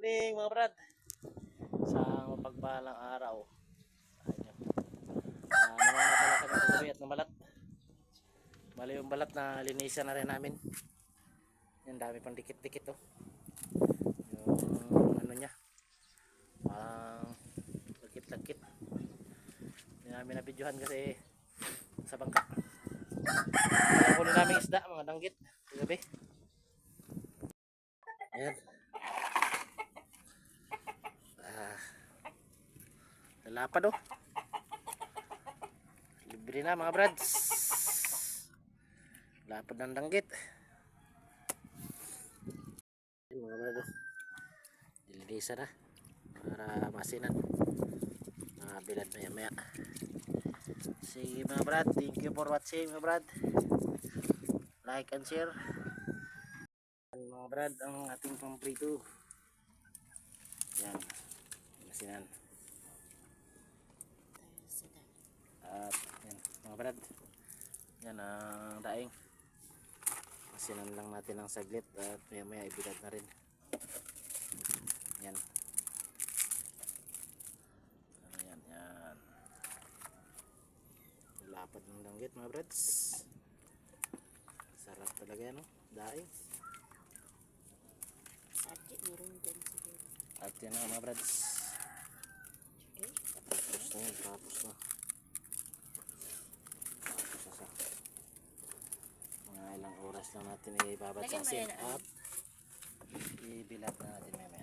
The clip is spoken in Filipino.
morning mga brad. Sa mapagpalang araw. Ayun. Namana pala kami kagabi at namalat. Bali yung balat na linisan na rin namin. Yan, dami pang dikit-dikit oh. Yung ano niya. Parang lagkit-lagkit. Hindi namin nabidyohan kasi sa bangka. Kaya kunin namin isda, mga danggit. Kagabi. Ayan. Lalapad oh. Libre na mga brads. Lapad ng danggit. Ayan mga brad oh. Dililisa na para masinan. Bilad maya maya. Sige mga brad, thank you for watching mga brad. Like and share. Mga brad, ang ating pamprito. Yan, masinan. At yan mga brad, yan ang daing. Masinan lang natin ng saglit at maya maya ibilad na rin. Yan. Yan, yan. Lapad ng danggit mga brads. Sarap talaga yan oh, daing. Sakit meron dyan siguro. At yan na mga brads. Tapos na yan, tapos na. Mga ilang oras lang natin ibabad sa asin at ibilad na natin may